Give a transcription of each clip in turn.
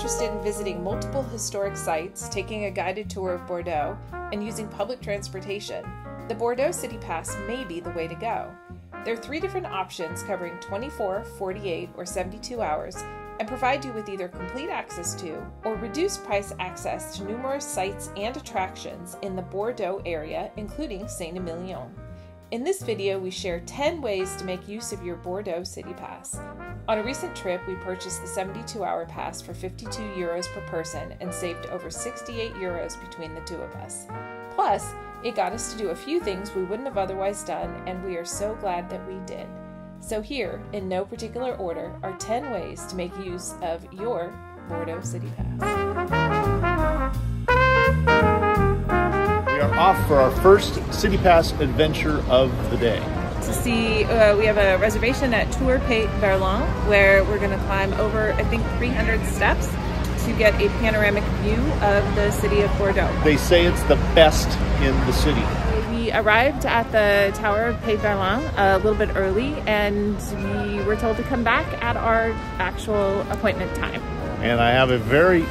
interested in visiting multiple historic sites, taking a guided tour of Bordeaux, and using public transportation, the Bordeaux City Pass may be the way to go. There are 3 different options covering 24, 48, or 72 hours, and provide you with either complete access to or reduced price access to numerous sites and attractions in the Bordeaux area, including Saint-Emilion. In this video, we share 10 ways to make use of your Bordeaux City Pass. On a recent trip, we purchased the 72-hour pass for €52 per person and saved over €68 between the two of us. Plus, it got us to do a few things we wouldn't have otherwise done, and we are so glad that we did. So here, in no particular order, are 10 ways to make use of your Bordeaux City Pass. We are off for our first City Pass adventure of the day. To see, we have a reservation at Tour Pays Verlan, where we're going to climb over, I think, 300 steps to get a panoramic view of the city of Bordeaux. They say it's the best in the city. We arrived at the Tower of Pays Verlan a little bit early, and we were told to come back at our actual appointment time. And I have a very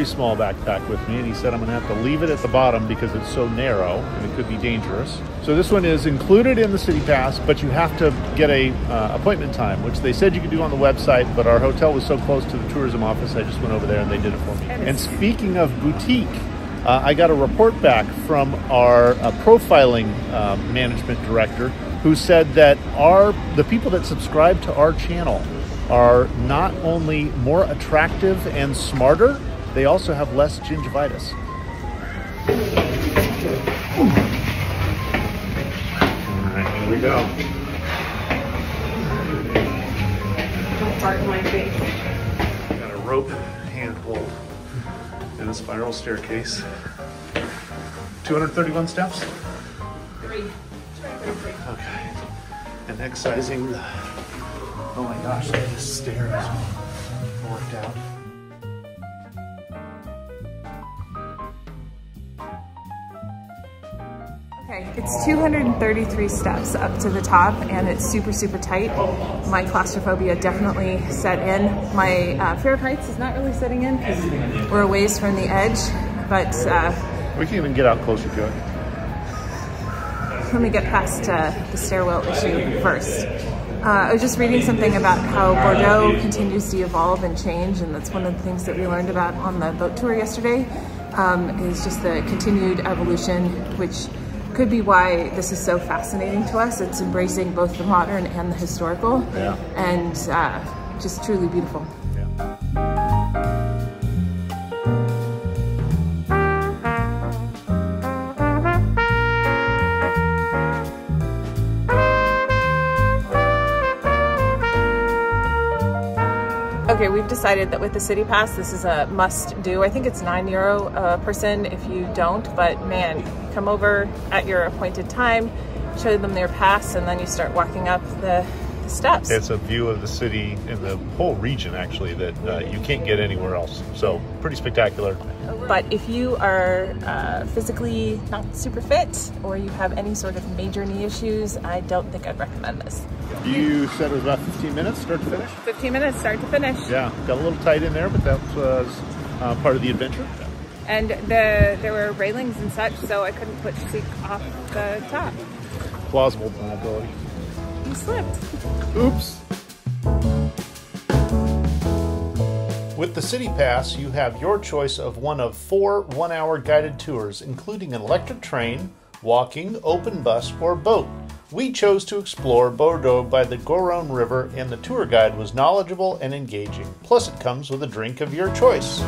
small backpack with me, and he said I'm going to have to leave it at the bottom because it's so narrow and it could be dangerous. So this one is included in the City Pass, but you have to get a appointment time, which they said you could do on the website, but our hotel was so close to the tourism office, I just went over there and they did it for me. And speaking of boutique, I got a report back from our profiling management director, who said that the people that subscribe to our channel are not only more attractive and smarter, they also have less gingivitis. All right, here we go. Don't fart in my face. Got a rope handhold and a spiral staircase. 231 steps? 3. Okay. And excising the... Oh my gosh, this stair is worked out. Okay, it's 233 steps up to the top, and it's super tight. My claustrophobia definitely set in. My fear of heights is not really setting in because we're a ways from the edge, but... we can even get out closer to it. Let me get past the stairwell issue first. I was just reading something about how Bordeaux continues to evolve and change, and that's one of the things that we learned about on the boat tour yesterday, is just the continued evolution, which could be why this is so fascinating to us. It's embracing both the modern and the historical, and just truly beautiful. Okay, we've decided that with the City Pass, this is a must-do. I think it's €9 a person if you don't, but man, come over at your appointed time, show them their pass, and then you start walking up the steps. It's a view of the city and the whole region, actually, that you can't get anywhere else. So, pretty spectacular. But if you are physically not super fit, or you have any sort of major knee issues, I don't think I'd recommend this. You said it was about 15 minutes start to finish? 15 minutes start to finish. Yeah, got a little tight in there, but that was part of the adventure. And there were railings and such, so I couldn't put Zeke off the top. Plausible deniability. You slipped. Oops. With the City Pass, you have your choice of one of 4 one-hour guided tours, including an electric train, walking, open bus, or boat. We chose to explore Bordeaux by the Garonne River, and the tour guide was knowledgeable and engaging. Plus, it comes with a drink of your choice.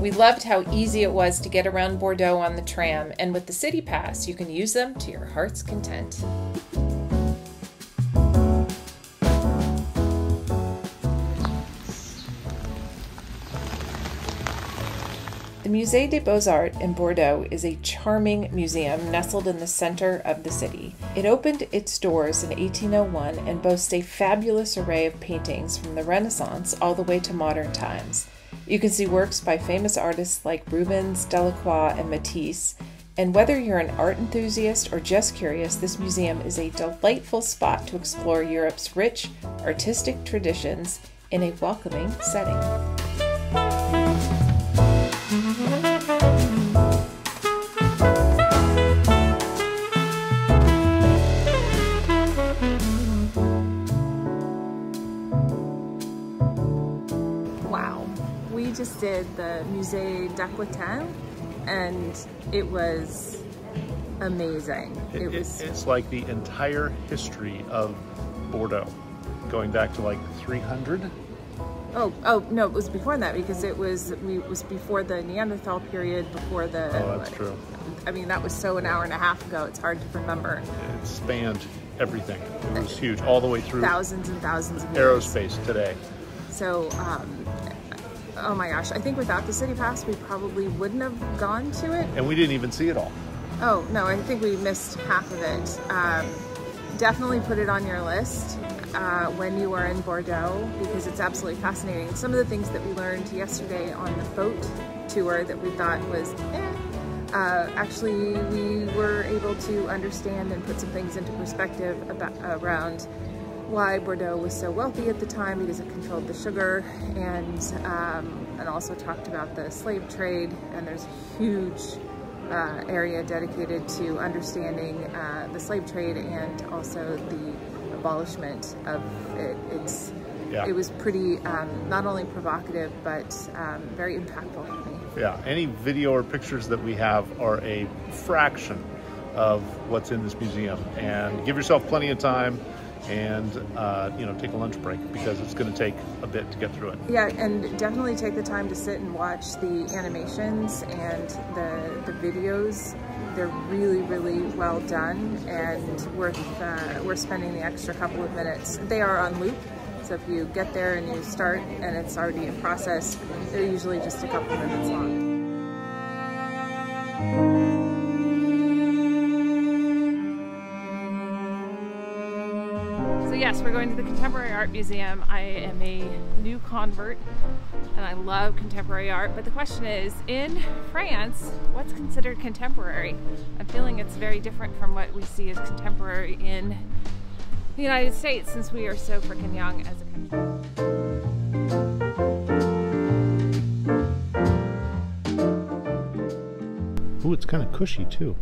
We loved how easy it was to get around Bordeaux on the tram, and with the City Pass, you can use them to your heart's content. The Musée des Beaux-Arts in Bordeaux is a charming museum nestled in the center of the city. It opened its doors in 1801 and boasts a fabulous array of paintings from the Renaissance all the way to modern times. You can see works by famous artists like Rubens, Delacroix, and Matisse. And whether you're an art enthusiast or just curious, this museum is a delightful spot to explore Europe's rich, artistic traditions in a welcoming setting. Wow, we just did the Musée d'Aquitaine, and it was amazing. It's like the entire history of Bordeaux, going back to like 300. Oh no, it was before that, because it was before the Neanderthal period, before the. Oh, that's true. I mean, that was so an hour and a half ago. It's hard to remember. It spanned everything. It was huge, all the way through thousands and thousands of years. Aerospace today. So, oh my gosh, I think without the City Pass, we probably wouldn't have gone to it. And we didn't even see it all. Oh no, I think we missed half of it. Definitely put it on your list when you are in Bordeaux, because it's absolutely fascinating. Some of the things that we learned yesterday on the boat tour that we thought was actually we were able to understand and put some things into perspective around why Bordeaux was so wealthy at the time, because it controlled the sugar, and also talked about the slave trade. And there's a huge area dedicated to understanding the slave trade and also the abolishment of it. It was pretty not only provocative, but very impactful for me. Yeah, any video or pictures that we have are a fraction of what's in this museum. And give yourself plenty of time, and take a lunch break, because it's going to take a bit to get through it. Yeah, and definitely take the time to sit and watch the animations and the videos. They're really, really well done, and worth spending the extra couple of minutes. They are on loop, so if you get there and you start and it's already in process, they're usually just a couple of minutes long. Yes, we're going to the Contemporary Art Museum. I am a new convert and I love contemporary art, but the question is, in France, what's considered contemporary? I'm feeling it's very different from what we see as contemporary in the United States, since we are so freaking young as a country. Ooh, it's kind of cushy too.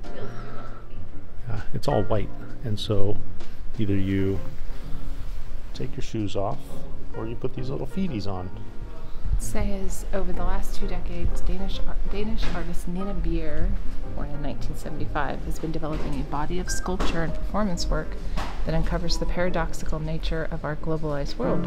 Yeah, it's all white, and so either you take your shoes off, or you put these little feeties on. Seze, over the last 2 decades, Danish artist Nina Beer, born in 1975, has been developing a body of sculpture and performance work that uncovers the paradoxical nature of our globalized world.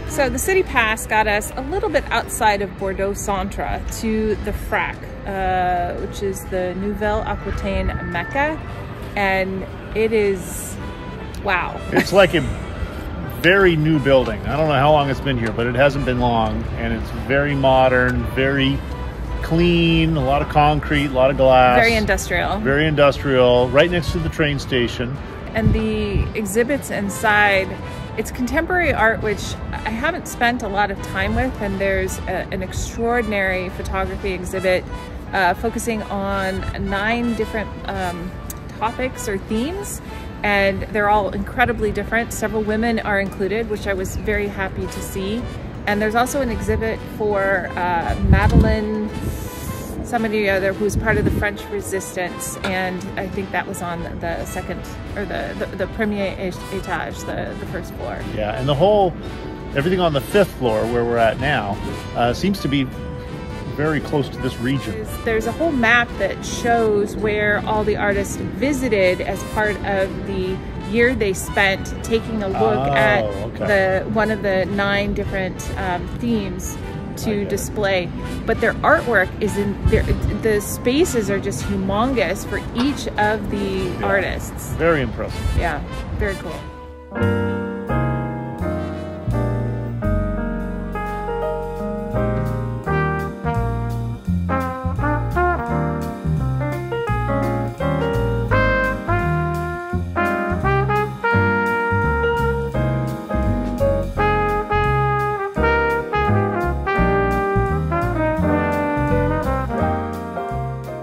So the City Pass got us a little bit outside of Bordeaux Centre to the Frac, which is the Nouvelle Aquitaine Mecca, and it is Wow. It's like a very new building. I don't know how long it's been here, but it hasn't been long, and it's very modern, very clean, a lot of concrete, a lot of glass. Very industrial. Very industrial, right next to the train station. And the exhibits inside, it's contemporary art, which I haven't spent a lot of time with, and there's an extraordinary photography exhibit focusing on 9 different topics or themes, and they're all incredibly different. Several women are included, which I was very happy to see. And there's also an exhibit for Madeleine, somebody or other who's part of the French Resistance, and I think that was on the second, or the premier étage, the first floor. Yeah, and everything on the 5th floor where we're at now seems to be very close to this region. There's a whole map that shows where all the artists visited as part of the year they spent taking a look at one of the 9 different themes to display. But their artwork is the spaces are just humongous for each of the artists. Very impressive. Yeah, very cool.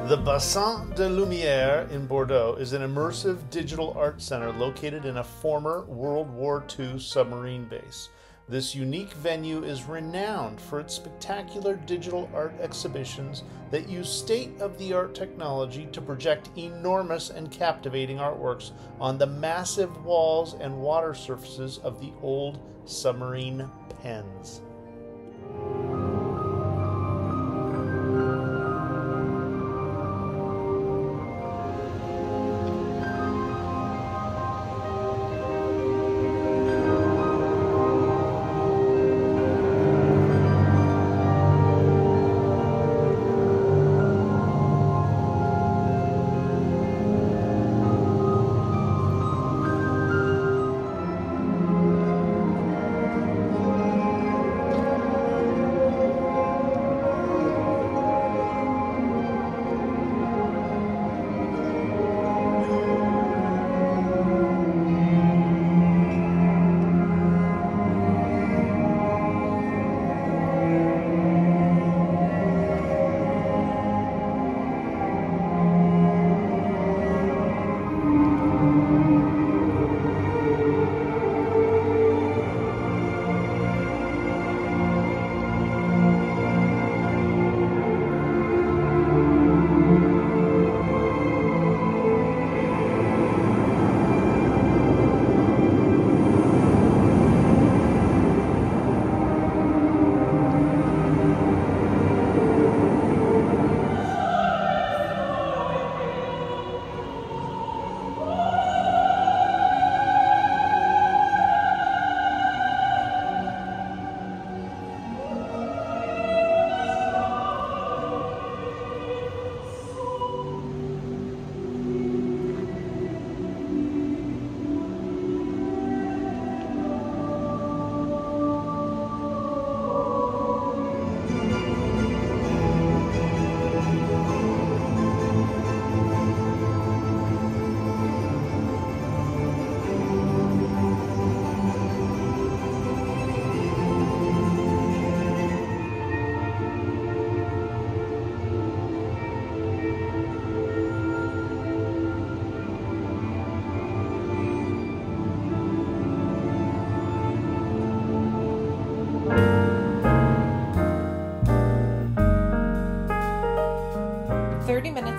The Bassin de Lumière in Bordeaux is an immersive digital art center located in a former World War II submarine base. This unique venue is renowned for its spectacular digital art exhibitions that use state-of-the-art technology to project enormous and captivating artworks on the massive walls and water surfaces of the old submarine pens.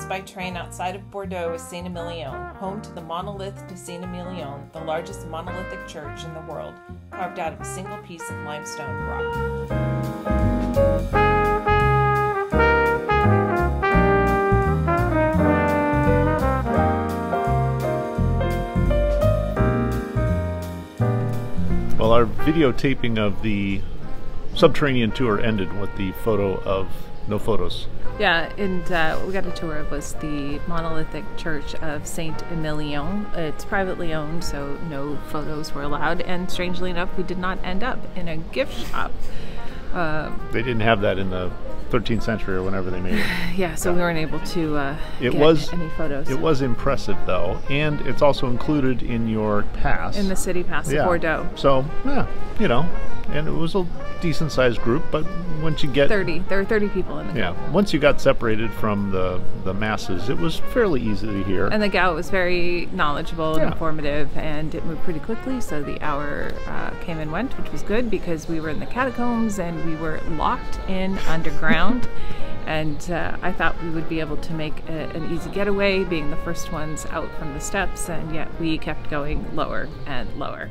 By train outside of Bordeaux is Saint-Emilion, home to the Monolith de Saint-Emilion, the largest monolithic church in the world, carved out of a single piece of limestone rock. Well, our videotaping of the subterranean tour ended with the photo of no photos. Yeah, and what we got a tour of was the monolithic church of Saint-Emilion. It's privately owned, so no photos were allowed. And strangely enough, we did not end up in a gift shop. They didn't have that in the 13th century or whenever they made it. Yeah, so we weren't able to get any photos. It was impressive, though, and it's also included in your pass. In the city pass of Bordeaux. So, yeah, you know, and it was a decent-sized group, but once you get... 30. There were 30 people in the group. Yeah, once you got separated from the masses, it was fairly easy to hear. And the gal was very knowledgeable and informative, and it moved pretty quickly, so the hour came and went, which was good because we were in the catacombs and we were locked in underground. And I thought we would be able to make an easy getaway, being the first ones out from the steps, and yet we kept going lower and lower.